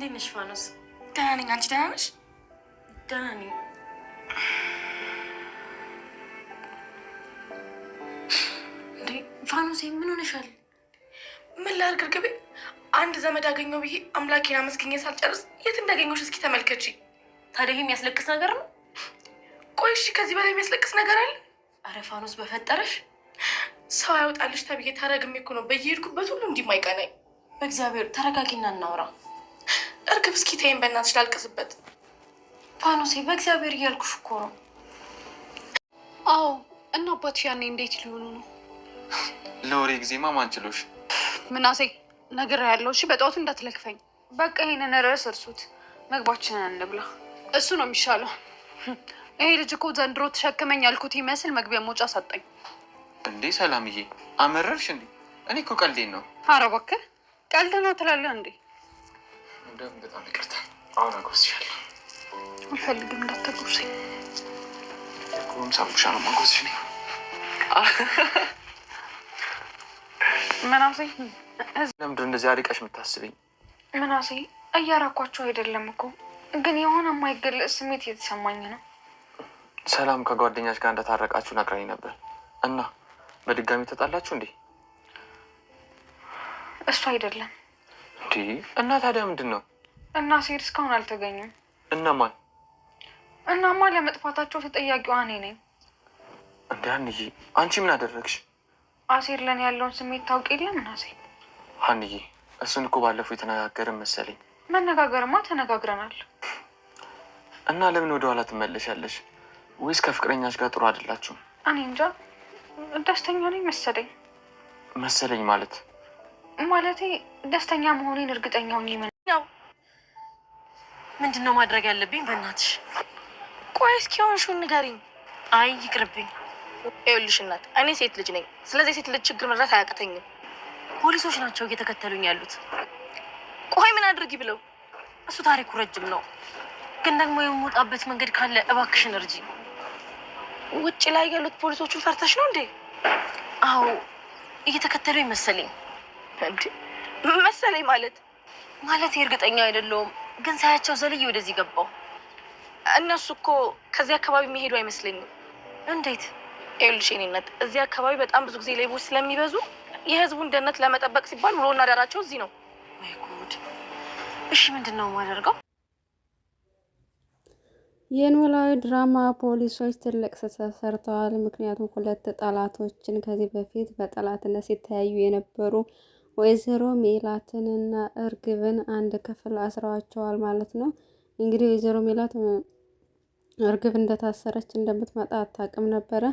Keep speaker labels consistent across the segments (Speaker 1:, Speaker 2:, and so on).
Speaker 1: እንዴት ነሽ ፋኖስ?
Speaker 2: ደህና ነኝ። አንቺ ደህና ነሽ?
Speaker 1: ደህና ነኝ። እንዴ ፋኖሴ ምን ሆነሻል?
Speaker 2: ምን ላድርግ እርግቤ? አንድ ዘመድ አገኘው ብዬ አምላኬን አመስግኜ ሳልጨርስ የት እንዳገኘሁሽ እስኪ ተመልከቺ።
Speaker 1: ታዲያ የሚያስለቅስ ነገር ነው?
Speaker 2: ቆይ እሺ ከዚህ በላይ የሚያስለቅስ ነገር አለ?
Speaker 1: አረ ፋኖስ በፈጠረሽ
Speaker 2: ሰው ያወጣልሽ ተብዬ ታረግሜ እኮ ነው በየሄድኩበት ሁሉ እንዲህ ማይቀናኝ።
Speaker 1: በእግዚአብሔር ተረጋጊና እናውራ።
Speaker 2: እርግብ እስኪ ተይኝ በእናትሽ ላልቅስበት።
Speaker 1: ፋኖሴ በእግዚአብሔር እያልኩሽ እኮ ነው።
Speaker 3: አዎ እና አባትሽ ያኔ እንዴት ሊሆኑ ነው?
Speaker 4: ለወሬ ጊዜማ ማን ችሎሽ?
Speaker 3: ምናሴ ነገር ያለው እሺ፣ በጠዋቱ እንዳትለክፈኝ። በቃ ይሄንን ርዕስ እርሱት፣ ምግባችንን እንብላ። እሱ ነው የሚሻለው። ይሄ ልጅ እኮ ዘንድሮ ተሸክመኝ ያልኩት ይመስል መግቢያ መውጫ ሰጠኝ።
Speaker 4: እንዴ ሰላምዬ አመረርሽ እንዴ? እኔ እኮ ቀልዴን ነው።
Speaker 3: ኧረ እባክህ ቀልድ ነው ትላለህ እንዴ?
Speaker 4: እንደውም በጣም ይቅርታ። አሁን አጎርስሻለሁ።
Speaker 3: አልፈልግም፣ እንዳታጎርሰኝ።
Speaker 4: ቁም ሳምቡሻ ነው ማጎርስሽ ነኝ።
Speaker 3: ምናሴ
Speaker 4: ለምንድን እንደዚህ አሪቀሽ የምታስብኝ?
Speaker 3: ምናሴ እያራኳቸው አይደለም እኮ ግን የሆነ የማይገለጽ ስሜት እየተሰማኝ ነው።
Speaker 4: ሰላም ከጓደኛች ጋር እንደታረቃችሁ ነግራኝ ነበር እና በድጋሚ ተጣላችሁ እንዴ?
Speaker 3: እሱ አይደለም
Speaker 4: እንዴ? እና ታዲያ ምንድን ነው?
Speaker 3: እና ሴድ እስካሁን አልተገኙም።
Speaker 4: እነማን?
Speaker 3: እናማ ለመጥፋታቸው ተጠያቂዋ እኔ ነኝ።
Speaker 4: እንዴ ሀንዬ አንቺ ምን አደረግሽ?
Speaker 3: አሴር ለኔ ያለውን ስሜት ታውቅ የለ ምናሴ?
Speaker 4: ሀንዬ እሱን እኮ ባለፈው የተነጋገርን መሰለኝ።
Speaker 3: መነጋገርማ ተነጋግረናል።
Speaker 4: እና ለምን ወደ ኋላ ትመለሻለሽ? ወይስ ከፍቅረኛሽ ጋር ጥሩ አይደላችሁም?
Speaker 3: እኔ እንጃ ደስተኛ ነኝ መሰለኝ።
Speaker 4: መሰለኝ ማለት
Speaker 3: ማለቴ ደስተኛ መሆኔን እርግጠኛ ሆኜ
Speaker 1: ነው። ምንድን ነው ማድረግ ያለብኝ? በእናትሽ
Speaker 2: ቆይ እስኪ ሆንሹን ንገሪኝ።
Speaker 1: አይ ይቅርብኝ።
Speaker 2: ይኸውልሽ እናት እኔ ሴት ልጅ ነኝ። ስለዚህ ሴት ልጅ ችግር መርዳት አያቅተኝም።
Speaker 1: ፖሊሶች ናቸው እየተከተሉኝ ያሉት።
Speaker 2: ቆይ ምን አድርጊ ብለው?
Speaker 1: እሱ ታሪኩ ረጅም ነው፣ ግን ደግሞ የምወጣበት መንገድ ካለ እባክሽን እርጂ።
Speaker 2: ውጭ ላይ ያሉት ፖሊሶቹን ፈርተሽ ነው እንዴ?
Speaker 1: አዎ እየተከተሉኝ መሰለኝ።
Speaker 2: እንዴ መሰለኝ ማለት
Speaker 1: እርግጠኛ አይደለሁም፣ ግን ሳያቸው ዘልዬ ወደዚህ ገባው።
Speaker 2: እነሱ እኮ ከዚህ አካባቢ የሚሄዱ አይመስለኝም።
Speaker 1: እንዴት?
Speaker 2: ይኸውልሽ የእኔ እናት እዚህ አካባቢ በጣም ብዙ ጊዜ ሌቦች ስለሚበዙ የህዝቡን ደህንነት ለመጠበቅ ሲባል ውሎና ዳራቸው እዚህ ነው።
Speaker 1: ወይ ጉድ! እሺ ምንድን ነው የማደርገው?
Speaker 5: የኖላዊ ድራማ ፖሊሶች ትልቅ ስህተት ሰርተዋል። ምክንያቱም ሁለት ጠላቶችን ከዚህ በፊት በጠላትነት ሲተያዩ የነበሩ ወይዘሮ ሜላትንና እርግብን አንድ ክፍል አስረዋቸዋል ማለት ነው። እንግዲህ ወይዘሮ ሜላት እርግብ እንደታሰረች እንደምትመጣ አታውቅም ነበረ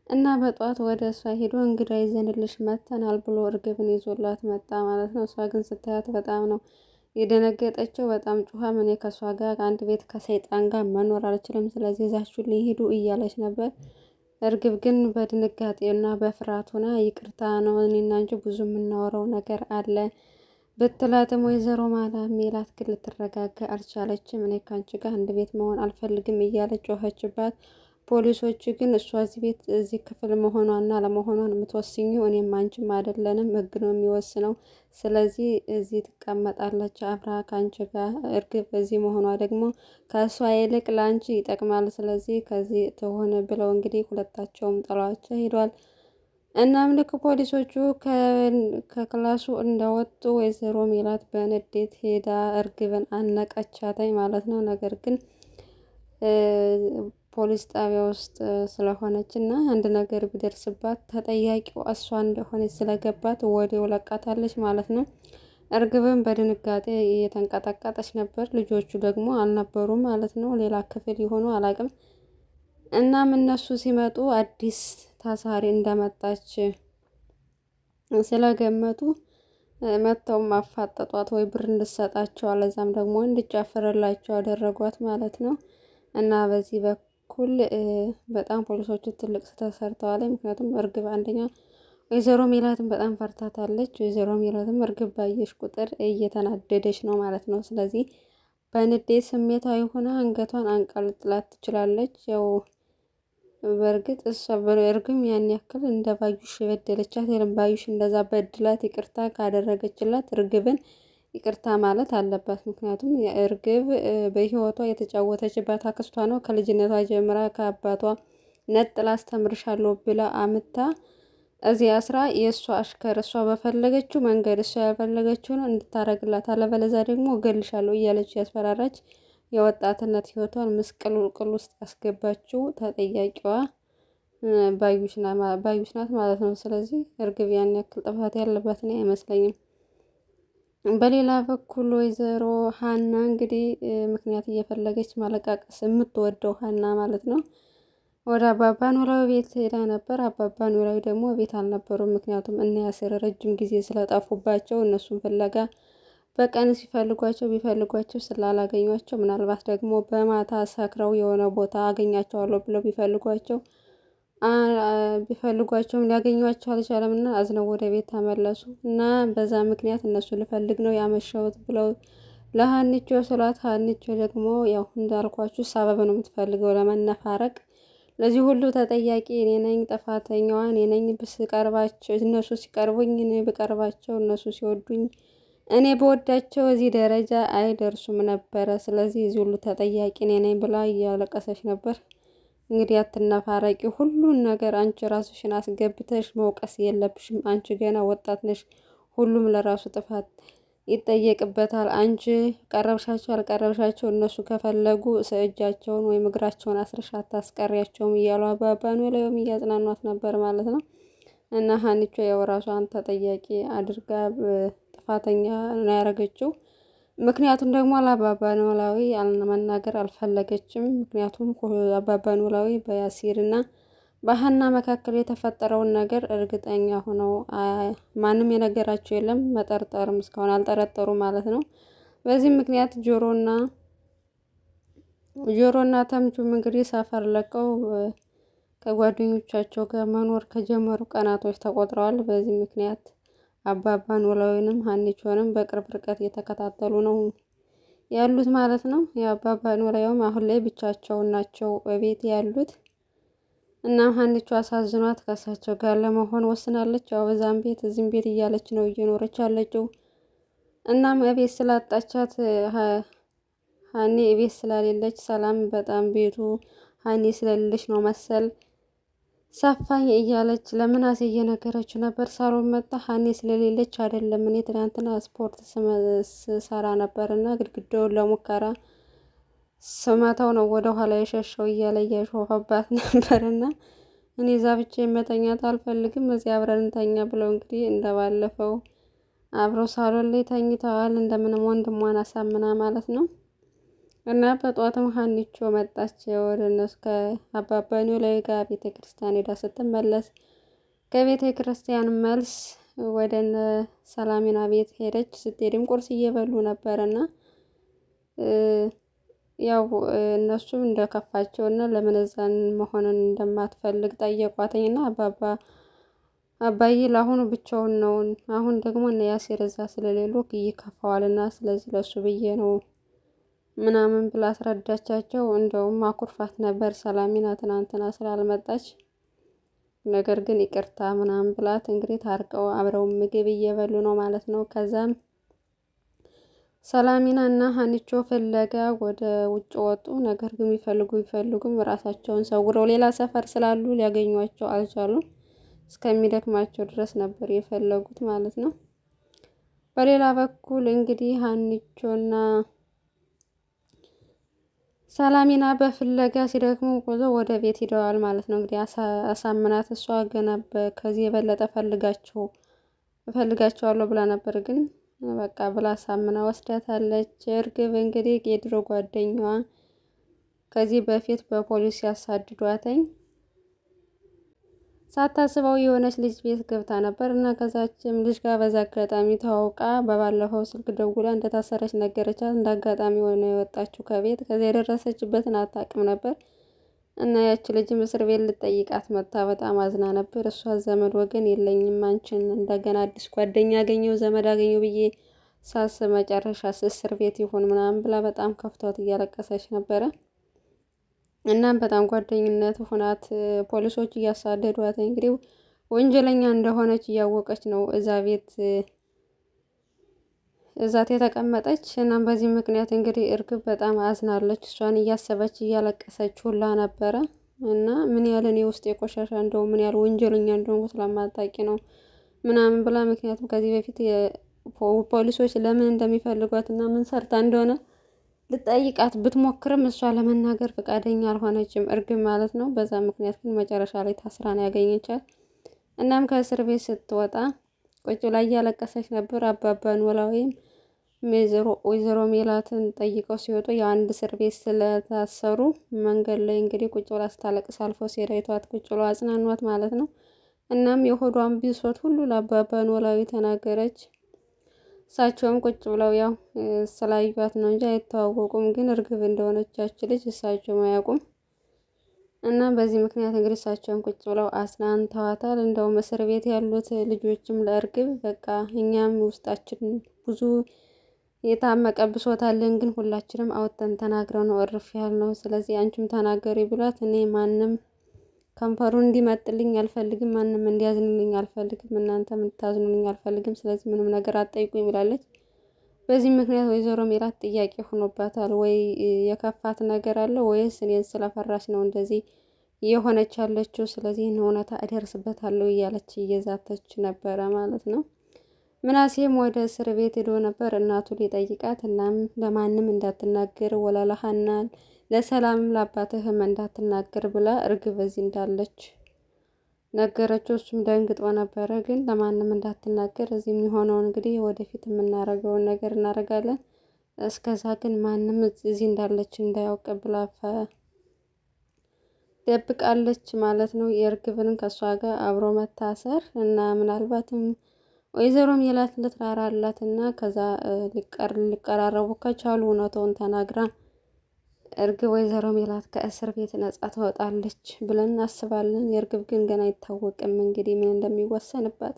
Speaker 5: እና በጧት ወደ እሷ ሄዶ እንግዳ ይዘንልሽ መተናል ብሎ እርግብን ይዞላት መጣ ማለት ነው። እሷ ግን ስታያት በጣም ነው የደነገጠችው። በጣም ጩኸ እኔ ከእሷ ጋር አንድ ቤት ከሰይጣን ጋር መኖር አልችልም፣ ስለዚህ ይዛችሁልኝ ሊሄዱ እያለች ነበር። እርግብ ግን በድንጋጤና በፍርሃት ሆና ይቅርታ ነው እኔና አንቺ ብዙ የምናወራው ነገር አለ ብትላትም ወይዘሮ ሜላት ግን ልትረጋጋ አልቻለችም። እኔ ከአንቺ ጋር አንድ ቤት መሆን አልፈልግም እያለች ጮኸችባት። ፖሊሶች ግን እሷ እዚህ ክፍል መሆኗና ለመሆኗን የምትወስኙ እኔም አንቺም አይደለንም፣ ህግ ነው የሚወስነው። ስለዚህ እዚህ ትቀመጣለች አብራ ከአንቺ ጋር። እርግብ እዚህ መሆኗ ደግሞ ከእሷ ይልቅ ለአንቺ ይጠቅማል። ስለዚህ ከዚህ ትሆን ብለው እንግዲህ ሁለታቸውም ጥለዋቸው ሄዷል። እናም ልክ ፖሊሶቹ ከክላሱ እንደወጡ ወይዘሮ ሜላት በንዴት ሄዳ እርግብን አነቀቻተኝ ማለት ነው። ነገር ግን ፖሊስ ጣቢያ ውስጥ ስለሆነች እና አንድ ነገር ቢደርስባት ተጠያቂው እሷ እንደሆነች ስለገባት ወዲያው ለቃታለች ማለት ነው። እርግብን በድንጋጤ እየተንቀጠቀጠች ነበር። ልጆቹ ደግሞ አልነበሩም ማለት ነው። ሌላ ክፍል የሆኑ አላቅም። እናም እነሱ ሲመጡ አዲስ ታሳሪ እንደመጣች ስለገመቱ መጥተው ማፋጠጧት ወይ ብር እንድሰጣቸው አለዛም ደግሞ እንድጨፍርላቸው ያደረጓት ማለት ነው። እና በዚህ በኩል በጣም ፖሊሶቹ ትልቅ ስህተት ሰርተዋል። ምክንያቱም እርግብ አንደኛ ወይዘሮ ሜላትን በጣም ፈርታታለች። ወይዘሮ ሜላትም እርግብ ባየሽ ቁጥር እየተናደደች ነው ማለት ነው። ስለዚህ በንዴት ስሜታዊ ሆና አንገቷን አንቀልጥላት ትችላለች። ያው በእርግጥ እሷ በእርግም ያን ያክል እንደ ባዩሽ የበደለቻት የለም። ባዩሽ እንደዛ በድላት ይቅርታ ካደረገችላት እርግብን ይቅርታ ማለት አለባት። ምክንያቱም እርግብ በህይወቷ የተጫወተችባት አክስቷ ነው። ከልጅነቷ ጀምራ ከአባቷ ነጥላ አስተምርሻለሁ ብላ አምታ እዚህ አስራ የእሷ አሽከር እሷ በፈለገችው መንገድ እሷ ያልፈለገችውን እንድታረግላት አለበለዚያ ደግሞ እገልሻለሁ እያለች ያስፈራራች የወጣትነት ህይወቷን ምስቅልቅል ውስጥ ያስገባችው ተጠያቂዋ ባዩሽ ናት ማለት ነው። ስለዚህ እርግብ ያን ያክል ጥፋት ያለባት እኔ አይመስለኝም። በሌላ በኩል ወይዘሮ ሀና እንግዲህ ምክንያት እየፈለገች ማለቃቀስ የምትወደው ሀና ማለት ነው ወደ አባባ ኖላዊ ቤት ሄዳ ነበር። አባባ ኖላዊ ደግሞ ቤት አልነበሩም። ምክንያቱም እነ ያሲር ረጅም ጊዜ ስለጠፉባቸው እነሱን ፍለጋ በቀን ቢፈልጓቸው ስላላገኟቸው ምናልባት ደግሞ በማታ ሰክረው የሆነ ቦታ አገኛቸዋለሁ ብለው ቢፈልጓቸውም ሊያገኟቸው አልቻለም እና አዝነው ወደ ቤት ተመለሱ እና በዛ ምክንያት እነሱ ልፈልግ ነው ያመሸሁት ብለው ለሀኒቾ ስላት፣ ሀኒቾ ደግሞ ያው እንዳልኳችሁ ሰበብ ነው የምትፈልገው ለመነፋረቅ። ለዚህ ሁሉ ተጠያቂ እኔ ነኝ፣ ጥፋተኛዋ እኔ ነኝ። ብስቀርባቸው እነሱ ሲቀርቡኝ እኔ ብቀርባቸው እነሱ ሲወዱኝ እኔ በወዳቸው እዚህ ደረጃ አይደርሱም ነበረ። ስለዚህ እዚህ ሁሉ ተጠያቂ እኔ ነኝ ብላ እያለቀሰች ነበር። እንግዲህ አትነፋረቂ፣ ሁሉን ነገር አንቺ ራስሽን አስገብተሽ መውቀስ የለብሽም። አንቺ ገና ወጣት ነሽ። ሁሉም ለራሱ ጥፋት ይጠየቅበታል። አንቺ ቀረብሻቸው አልቀረብሻቸው እነሱ ከፈለጉ እጃቸውን ወይም እግራቸውን አስረሽ አታስቀሪያቸውም እያሉ አባባ ኖላዊም እያጽናኗት ነበር ማለት ነው። እና ሀኒቾ ያው ራሷን ተጠያቂ አድርጋ ጥፋተኛ ነው ያደረገችው። ምክንያቱም ደግሞ ለአባባ ኖላዊ መናገር አልፈለገችም። ምክንያቱም አባባ ኖላዊ በያሲር እና በሀና መካከል የተፈጠረውን ነገር እርግጠኛ ሆነው ማንም የነገራቸው የለም። መጠርጠርም እስካሁን አልጠረጠሩ ማለት ነው። በዚህም ምክንያት ጆሮና ተምቹም እንግዲህ ሰፈር ለቀው ከጓደኞቻቸው ጋር መኖር ከጀመሩ ቀናቶች ተቆጥረዋል። በዚህ ምክንያት አባባ ኖላዊንም ሀኒቾንም በቅርብ ርቀት እየተከታተሉ ነው ያሉት ማለት ነው። የአባባ ኖላዊም አሁን ላይ ብቻቸውን ናቸው በቤት ያሉት። እናም ሀኒቾ አሳዝኗት ከእሳቸው ጋር ለመሆን ወስናለች። ያው በዛም ቤት እዚህም ቤት እያለች ነው እየኖረች ያለችው። እናም እቤት ስላጣቻት ሀኒ እቤት ስላሌለች ሰላም በጣም ቤቱ ሀኒ ስለሌለች ነው መሰል ሰፋኝ እያለች ለምናሴ እየነገረችው ነበር። ሳሎን መጣ። ሀኒ ስለሌለች አይደለም እኔ ትናንትና ስፖርት ስሰራ ነበር እና ግድግዳውን ለሙከራ ስመታው ነው ወደ ኋላ የሸሸው እያለ እያሾፈባት ነበር እና እኔ እዛ ብቻ መተኛት አልፈልግም እዚህ አብረን እንተኛ ብለው እንግዲህ እንደባለፈው አብረው ሳሎን ላይ ተኝተዋል። እንደምንም ወንድሟን አሳምና ማለት ነው። እና በጧትም ሀኒቾ መጣች ወደ እነሱ ከአባባ ኖላዊ ጋር ቤተ ክርስቲያን ሄዳ ስትመለስ ከቤተ ክርስቲያን መልስ ወደ ሰላሚና ቤት ሄደች። ስትሄድም ቁርስ እየበሉ ነበርና ያው እነሱም እንደከፋቸው እና ለምን እዛን መሆንን እንደማትፈልግ ጠየቋትኝና አባዬ ለአሁኑ ብቻውን ነው፣ አሁን ደግሞ እነ ያሲር እዛ ስለሌሉ ይከፋዋልና ስለዚህ ለሱ ብዬ ነው ምናምን ብላ አስረዳቻቸው። እንደውም አኩርፋት ነበር ሰላሚና ትናንትና ስላልመጣች። ነገር ግን ይቅርታ ምናምን ብላት እንግዲህ ታርቀው አብረው ምግብ እየበሉ ነው ማለት ነው። ከዛም ሰላሚና እና ሀኒቾ ፍለጋ ወደ ውጭ ወጡ። ነገር ግን ቢፈልጉም ራሳቸውን ሰውረው ሌላ ሰፈር ስላሉ ሊያገኟቸው አልቻሉም። እስከሚደክማቸው ድረስ ነበር የፈለጉት ማለት ነው። በሌላ በኩል እንግዲህ ሀኒቾና ሰላሚና በፍለጋ ሲደክሙ ቆዞ ወደ ቤት ሂደዋል ማለት ነው። እንግዲህ አሳምናት እሷ ገና ከዚህ የበለጠ እፈልጋቸዋለሁ ብላ ነበር፣ ግን በቃ ብላ አሳምና ወስዳታለች። እርግብ እንግዲህ የድሮ ጓደኛዋ ከዚህ በፊት በፖሊስ ያሳድዷተኝ ሳታስበው የሆነች ልጅ ቤት ገብታ ነበር እና ከዛችም ልጅ ጋር በዛ አጋጣሚ ተዋውቃ በባለፈው ስልክ ደውላ እንደታሰረች ነገረቻት። እንደ አጋጣሚ ሆነ የወጣችው ከቤት ከዚያ የደረሰችበትን አታውቅም ነበር እና ያቺ ልጅም እስር ቤት ልጠይቃት መጣ። በጣም አዝና ነበር። እሷ ዘመድ ወገን የለኝም አንቺን እንደገና አዲስ ጓደኛ አገኘው ዘመድ አገኘው ብዬ ሳስብ መጨረሻ እስር ቤት ይሆን ምናምን ብላ በጣም ከፍቷት እያለቀሰች ነበረ። እናም በጣም ጓደኝነት ሆናት ፖሊሶች እያሳደዷት እንግዲህ ወንጀለኛ እንደሆነች እያወቀች ነው እዛ ቤት እዛት የተቀመጠች። እናም በዚህ ምክንያት እንግዲህ እርግብ በጣም አዝናለች። እሷን እያሰበች እያለቀሰች ሁላ ነበረ እና ምን ያህል እኔ ውስጥ የቆሻሻ እንደው ምን ያህል ወንጀለኛ እንደሆንኩ ስለማታውቂ ነው ምናምን ብላ፣ ምክንያቱም ከዚህ በፊት ፖሊሶች ለምን እንደሚፈልጓት እና ምን ሰርታ እንደሆነ ልጠይቃት ብትሞክርም እሷ ለመናገር ፈቃደኛ አልሆነችም፣ እርግብ ማለት ነው። በዛ ምክንያት ግን መጨረሻ ላይ ታስራ ነው ያገኘቻት። እናም ከእስር ቤት ስትወጣ ቁጭ ላይ እያለቀሰች ነበር። አባባ ኖላዊም ወይዘሮ ሜላትን ጠይቀው ሲወጡ የአንድ እስር ቤት ስለታሰሩ መንገድ ላይ እንግዲህ ቁጭ ብላ ስታለቅስ አልፎ ሲሄድ አይተዋት ቁጭ ብለው አጽናኗት ማለት ነው። እናም የሆዷን ብሶት ሁሉ ለአባባ ኖላዊ ተናገረች። እሳቸውም ቁጭ ብለው ያው ስላዩት ነው እንጂ አይተዋወቁም፣ ግን እርግብ እንደሆነቻች ልጅ እሳቸውም አያውቁም። እና በዚህ ምክንያት እንግዲህ እሳቸውም ቁጭ ብለው አጽናንተዋታል። እንደውም እስር ቤት ያሉት ልጆችም ለእርግብ በቃ እኛም ውስጣችን ብዙ የታመቀ ብሶት አለን፣ ግን ሁላችንም አውጥተን ተናግረው ነው እርፍ ያልነው። ስለዚህ አንቺም ተናገሪ ብሏት፣ እኔ ማንም ከንፈሩን እንዲመጥልኝ አልፈልግም፣ ማንም እንዲያዝንልኝ አልፈልግም፣ እናንተም እንድታዝኑልኝ አልፈልግም። ስለዚህ ምንም ነገር አትጠይቁኝ ብላለች። በዚህ ምክንያት ወይዘሮ ሜላት ጥያቄ ሆኖባታል። ወይ የከፋት ነገር አለ ወይስ እኔን ስለፈራች ነው እንደዚህ የሆነች ያለችው? ስለዚህ እውነታ እደርስበታለሁ እያለች እየዛተች ነበረ ማለት ነው። ምናሴም ወደ እስር ቤት ሄዶ ነበር እናቱ ሊጠይቃት። እናም ለማንም እንዳትናገር ወላላሃናል ለሰላምም ለአባትህም እንዳትናገር ብላ እርግብ እዚህ እንዳለች ነገረችው። እሱም ደንግጦ ነበረ፣ ግን ለማንም እንዳትናገር እዚህ የሚሆነውን እንግዲህ ወደፊት የምናደርገውን ነገር እናደርጋለን፣ እስከዛ ግን ማንም እዚህ እንዳለች እንዳያውቅ ብላ ደብቃለች ማለት ነው። የእርግብን ከእሷ ጋር አብሮ መታሰር እና ምናልባትም ወይዘሮ ሜላት ልትራራላት እና ከዛ ሊቀራረቡ ከቻሉ እውነታውን ተናግራ እርግብ ወይዘሮ ሜላት ከእስር ቤት ነጻ ትወጣለች ብለን እናስባለን። የእርግብ ግን ገና አይታወቅም እንግዲህ ምን እንደሚወሰንባት።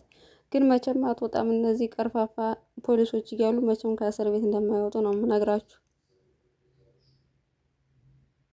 Speaker 5: ግን መቼም አትወጣም። እነዚህ ቀርፋፋ ፖሊሶች እያሉ መቼም ከእስር ቤት እንደማይወጡ ነው የምነግራችሁ።